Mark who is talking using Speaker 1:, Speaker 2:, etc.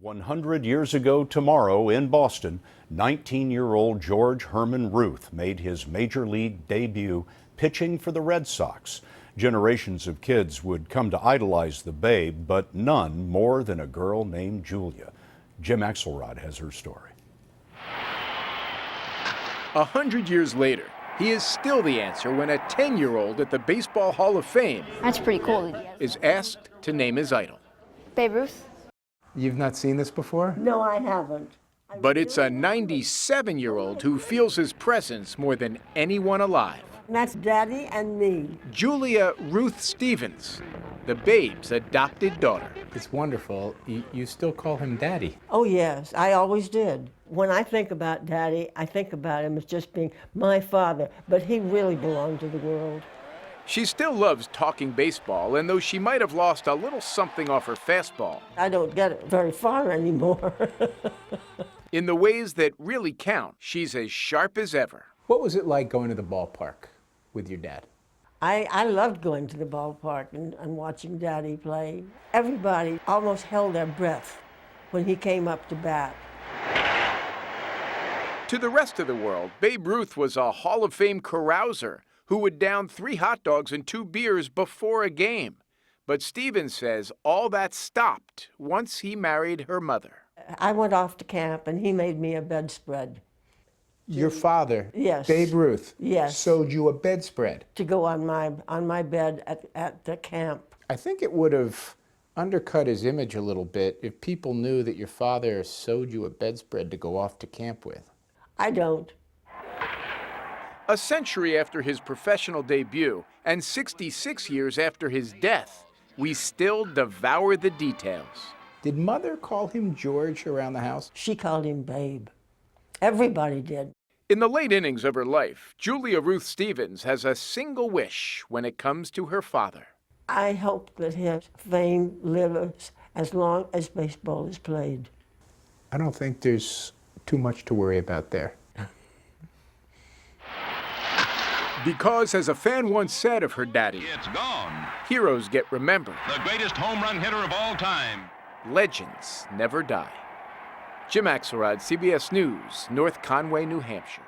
Speaker 1: 100 years ago tomorrow in Boston, 19-year-old George Herman Ruth made his major league debut pitching for the Red Sox. Generations of kids would come to idolize the Babe, but none more than a girl named Julia. Jim Axelrod has her story.
Speaker 2: 100 years later, he is still the answer when a 10-year-old at the Baseball Hall of Fame
Speaker 3: That's pretty cool.
Speaker 2: is asked to name his idol.
Speaker 3: Babe Ruth.
Speaker 4: You've not seen this before?
Speaker 5: No, I haven't.
Speaker 2: But it's a 97-year-old who feels his presence more than anyone alive.
Speaker 5: That's Daddy and me.
Speaker 2: Julia Ruth Stevens, the Babe's adopted daughter.
Speaker 4: It's wonderful. You still call him Daddy.
Speaker 5: Oh, yes, I always did. When I think about Daddy, I think about him as just being my father, but he really belonged to the world.
Speaker 2: She still loves talking baseball, and though she might have lost a little something off her fastball,
Speaker 5: I don't get it very far anymore.
Speaker 2: in the ways that really count, she's as sharp as ever.
Speaker 4: What was it like going to the ballpark with your dad?
Speaker 5: I loved going to the ballpark and watching Daddy play. Everybody almost held their breath when he came up to bat.
Speaker 2: To the rest of the world, Babe Ruth was a Hall of Fame carouser who would down 3 hot dogs and 2 beers before a game. But Stevens says all that stopped once he married her mother.
Speaker 5: I went off to camp and he made me a bedspread.
Speaker 4: Your father,
Speaker 5: Yes.
Speaker 4: Babe Ruth,
Speaker 5: Yes.
Speaker 4: sewed you a bedspread.
Speaker 5: To go on my bed at the camp.
Speaker 4: I think it would have undercut his image a little bit if people knew that your father sewed you a bedspread to go off to camp with.
Speaker 5: I don't.
Speaker 2: A century after his professional debut and 66 years after his death, we still devour the details.
Speaker 4: Did Mother call him George around the house?
Speaker 5: She called him Babe. Everybody did.
Speaker 2: In the late innings of her life, Julia Ruth Stevens has a single wish when it comes to her father.
Speaker 5: I hope that his fame lives as long as baseball is played.
Speaker 4: I don't think there's too much to worry about there.
Speaker 2: Because, as a fan once said of her daddy,
Speaker 6: It's gone.
Speaker 2: heroes get remembered.
Speaker 6: The greatest home run hitter of all time.
Speaker 2: Legends never die. Jim Axelrod, CBS News, North Conway, New Hampshire.